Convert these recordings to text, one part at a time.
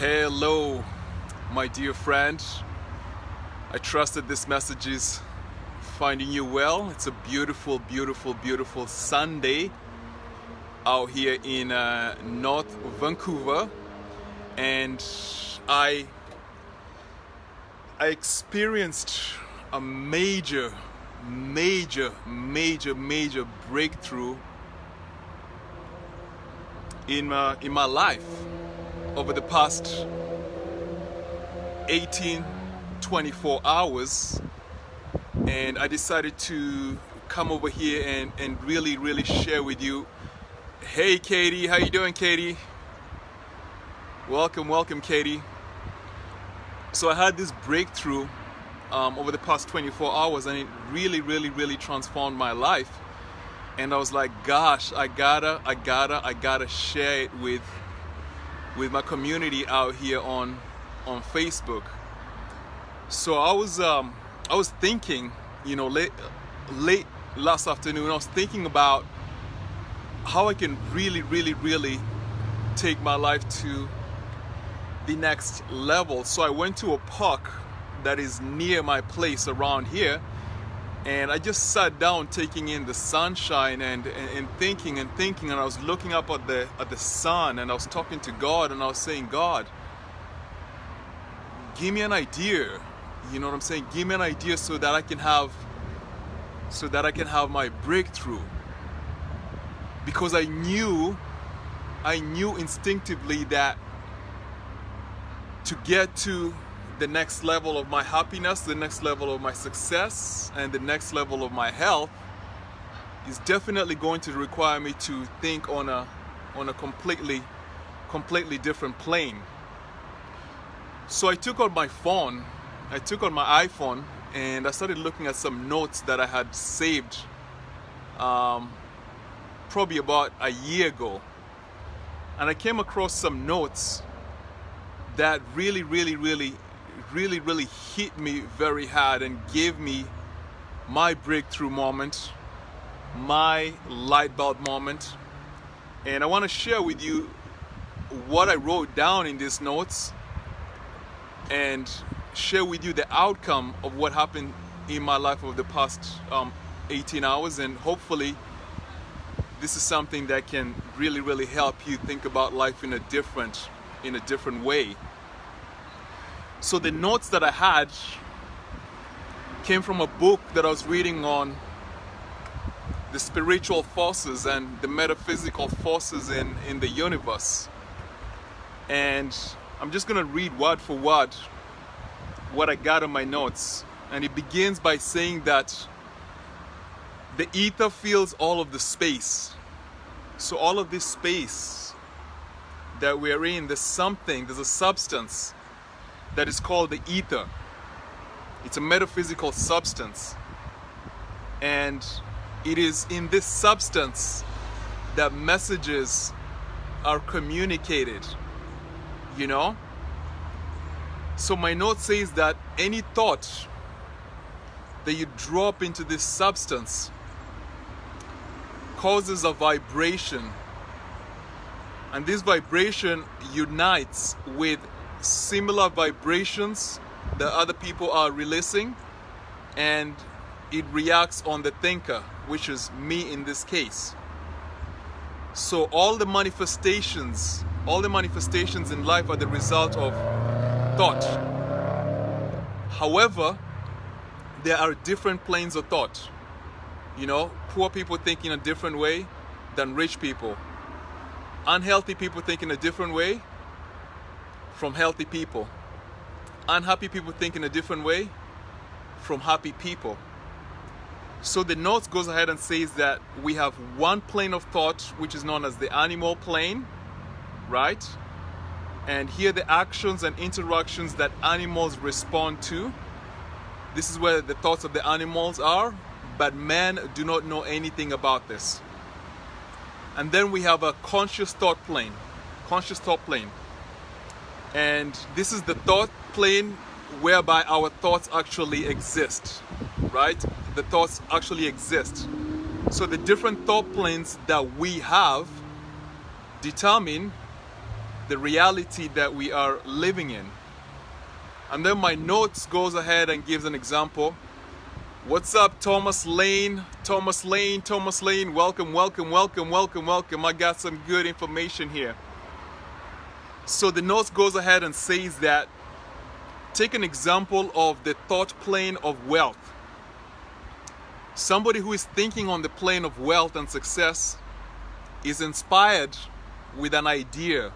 Hello, my dear friend. I trust that this message is finding you well. It's a beautiful, beautiful, beautiful Sunday out here in North Vancouver, and I experienced a major breakthrough in my life over the past 24 hours, and I decided to come over here and really share with you. Hey Katie, how you doing, Katie? Welcome Katie. So I had this breakthrough over the past 24 hours, and it really transformed my life. And I was like, gosh, I gotta share it with my community out here on Facebook. So I was thinking, late last afternoon, I was thinking about how I can really take my life to the next level. So I went to a park that is near my place around here, and I just sat down taking in the sunshine and thinking, and I was looking up at the sun, and I was talking to God, and I was saying, God, give me an idea. You know what I'm saying? Give me an idea so that I can have my breakthrough. Because I knew instinctively that to get to the next level of my happiness, the next level of my success, and the next level of my health is definitely going to require me to think on a completely different plane. So I took out my iPhone, and I started looking at some notes that I had saved probably about a year ago. And I came across some notes that really hit me very hard and gave me my breakthrough moment, my light bulb moment. And I want to share with you what I wrote down in these notes and share with you the outcome of what happened in my life over the past 18 hours. And hopefully this is something that can really help you think about life in a different way. So the notes that I had came from a book that I was reading on the spiritual forces and the metaphysical forces in the universe. And I'm just going to read word for word what I got in my notes. And it begins by saying that the ether fills all of the space. So all of this space that we're in, there's a substance that is called the ether. It's a metaphysical substance, and it is in this substance that messages are communicated, So my note says that any thought that you drop into this substance causes a vibration, and this vibration unites with similar vibrations that other people are releasing, and it reacts on the thinker, which is me in this case. So all the manifestations in life are the result of thought. However, there are different planes of thought. Poor people think in a different way than rich people. Unhealthy people think in a different way from healthy people. Unhappy people think in a different way from happy people. So the notes goes ahead and says that we have one plane of thought, which is known as the animal plane, right? And here the actions and interactions that animals respond to. This is where the thoughts of the animals are, but men do not know anything about this. And then we have a conscious thought plane. And this is the thought plane whereby our thoughts actually exist, right? The thoughts actually exist. So the different thought planes that we have determine the reality that we are living in. And then my notes goes ahead and gives an example. What's up, Thomas Lane? Thomas Lane, Thomas Lane, welcome, welcome, welcome, welcome, welcome. I got some good information here. So the notes goes ahead and says that, take an example of the thought plane of wealth. Somebody who is thinking on the plane of wealth and success is inspired with an idea.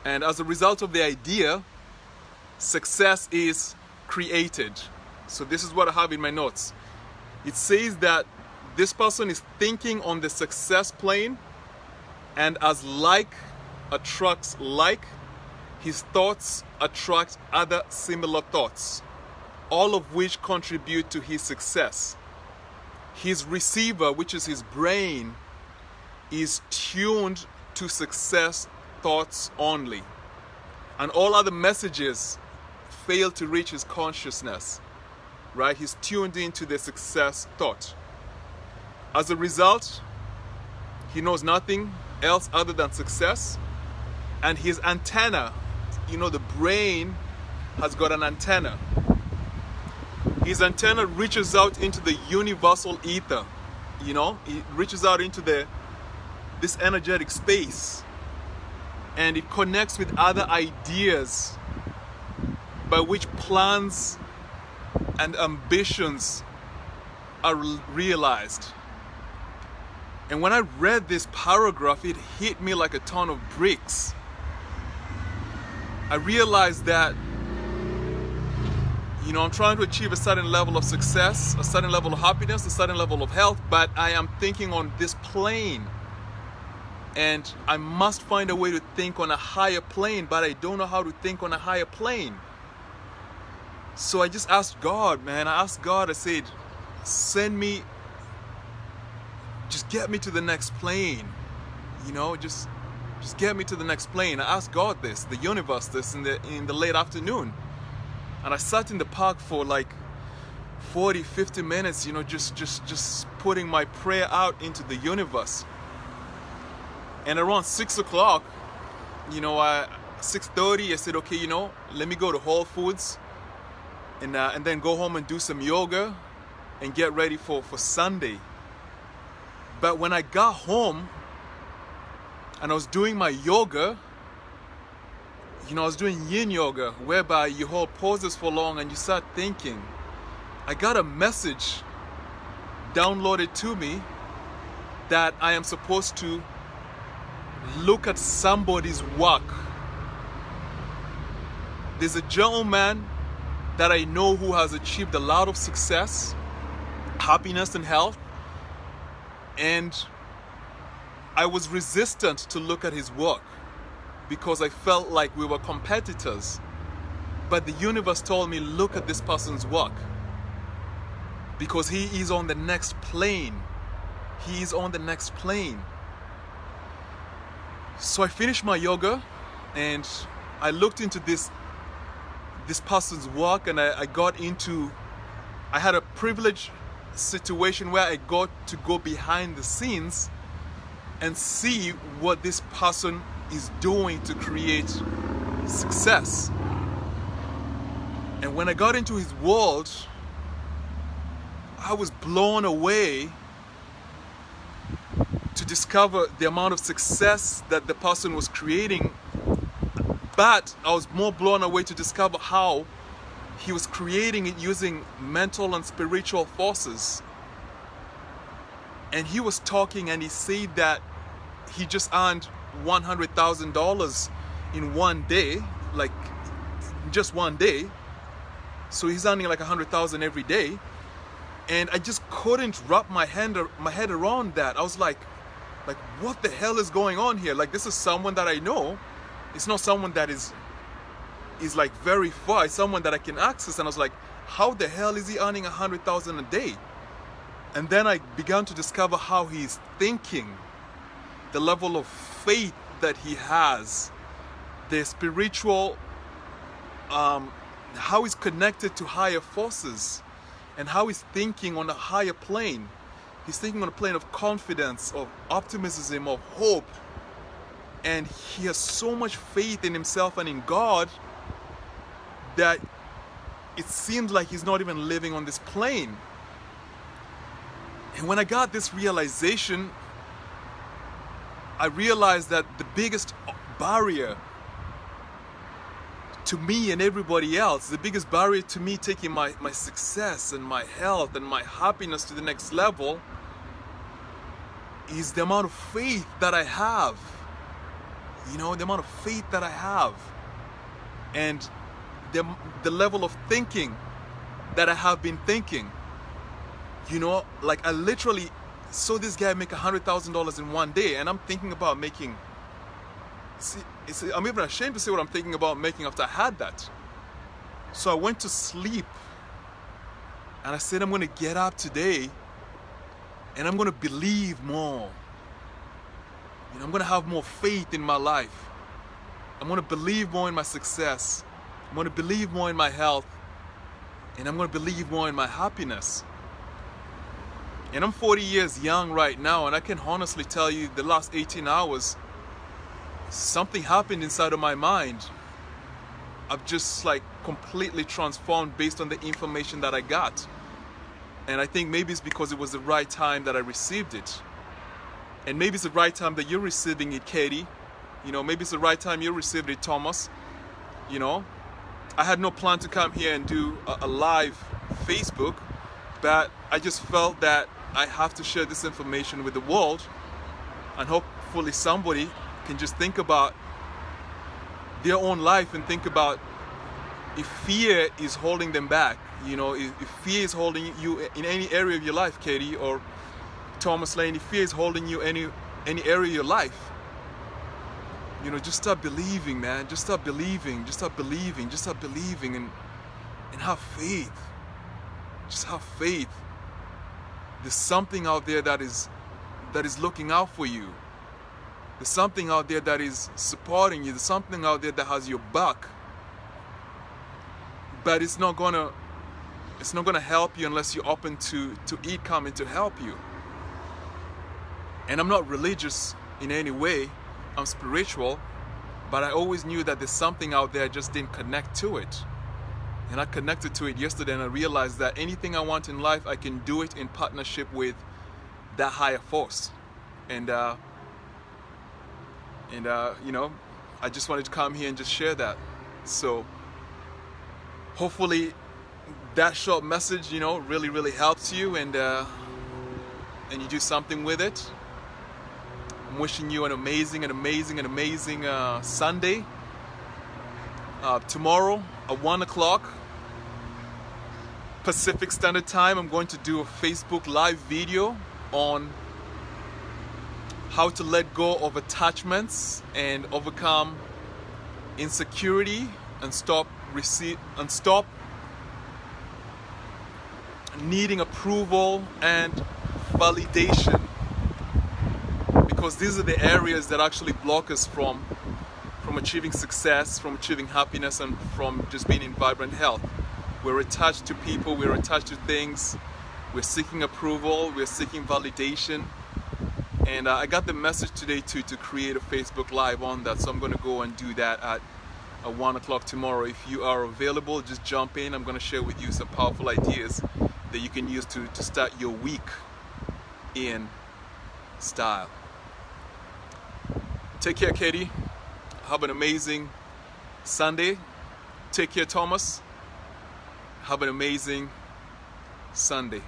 And as a result of the idea, success is created. So this is what I have in my notes. It says that this person is thinking on the success plane, and as like attracts like, his thoughts attract other similar thoughts, all of which contribute to his success. His receiver, which is his brain, is tuned to success thoughts only, and all other messages fail to reach his consciousness, right? He's tuned into the success thought. As a result, he knows nothing else other than success, and his antenna, the brain has got an antenna. His antenna reaches out into the universal ether, it reaches out into this energetic space, and it connects with other ideas by which plans and ambitions are realized. And when I read this paragraph, it hit me like a ton of bricks. I realized that, I'm trying to achieve a certain level of success, a certain level of happiness, a certain level of health, but I am thinking on this plane. And I must find a way to think on a higher plane, but I don't know how to think on a higher plane. So I just asked God, man. I said, send me, just get me to the next plane. Just get me to the next plane. I asked God this, the universe this, in the late afternoon. And I sat in the park for like 40, 50 minutes, just putting my prayer out into the universe. And around 6 o'clock, 6:30, I said, okay, let me go to Whole Foods and then go home and do some yoga and get ready for Sunday. But when I got home and I was doing my yoga, I was doing yin yoga, whereby you hold poses for long and you start thinking. I got a message downloaded to me that I am supposed to look at somebody's work. There's a gentleman that I know who has achieved a lot of success, happiness, and health, and I was resistant to look at his work because I felt like we were competitors. But the universe told me, look at this person's work, because he is on the next plane. He is on the next plane. So I finished my yoga and I looked into this person's work, and I had a privileged situation where I got to go behind the scenes and see what this person is doing to create success. And when I got into his world, I was blown away to discover the amount of success that the person was creating. But I was more blown away to discover how he was creating it using mental and spiritual forces. And he was talking, and he said that he just earned $100,000 in one day, like just one day. So he's earning like $100,000 every day. And I just couldn't wrap my head around that. I was like, what the hell is going on here? Like, this is someone that I know. It's not someone that is like very far. It's someone that I can access. And I was like, how the hell is he earning $100,000 a day? And then I began to discover how he's thinking, the level of faith that he has, the spiritual, how he's connected to higher forces, and how he's thinking on a higher plane. He's thinking on a plane of confidence, of optimism, of hope. and he has so much faith in himself and in God that it seems like he's not even living on this plane. And when I got this realization, I realized that the biggest barrier to me and everybody else, the biggest barrier to me taking my success and my health and my happiness to the next level is the amount of faith that I have. You know, the amount of faith that I have. And the level of thinking that I have been thinking. You know, like I literally saw this guy make $100,000 in one day, and I'm thinking about making, I'm even ashamed to say what I'm thinking about making after I had that. So I went to sleep and I said, I'm going to get up today and I'm going to believe more. You know, I'm going to have more faith in my life. I'm going to believe more in my success. I'm going to believe more in my health. And I'm going to believe more in my happiness. And I'm 40 years young right now, and I can honestly tell you the last 18 hours, something happened inside of my mind. I've just like completely transformed based on the information that I got. And I think maybe it's because it was the right time that I received it. And maybe it's the right time that you're receiving it, Katie. You know, maybe it's the right time you received it, Thomas. You know, I had no plan to come here and do a live Facebook, but I just felt that I have to share this information with the world, and hopefully somebody can just think about their own life and think about if fear is holding them back. You know, if fear is holding you in any area of your life, Katie or Thomas Lane, if fear is holding you any area of your life, you know, just start believing, man. Just start believing. Just start believing. Just start believing and have faith. Just have faith. There's something out there that is looking out for you. There's something out there that is supporting you. There's something out there that has your back. But it's not gonna help you unless you're open to it coming to help you. And I'm not religious in any way. I'm spiritual, but I always knew that there's something out there, I just didn't connect to it. And I connected to it yesterday, and I realized that anything I want in life, I can do it in partnership with that higher force. And you know, I just wanted to come here and just share that. So hopefully that short message, you know, really helps you, and you do something with it. I'm wishing you an amazing Sunday. Tomorrow at 1 o'clock Pacific Standard Time, I'm going to do a Facebook Live video on how to let go of attachments and overcome insecurity and stop needing approval and validation, because these are the areas that actually block us from achieving success, from achieving happiness, and from just being in vibrant health. We're attached to people, we're attached to things, we're seeking approval, we're seeking validation. And I got the message today to create a Facebook Live on that, so I'm going to go and do that at 1 o'clock tomorrow. If you are available, just jump in. I'm going to share with you some powerful ideas that you can use to start your week in style. Take care, Katie. Have an amazing Sunday. Take care, Thomas. Have an amazing Sunday.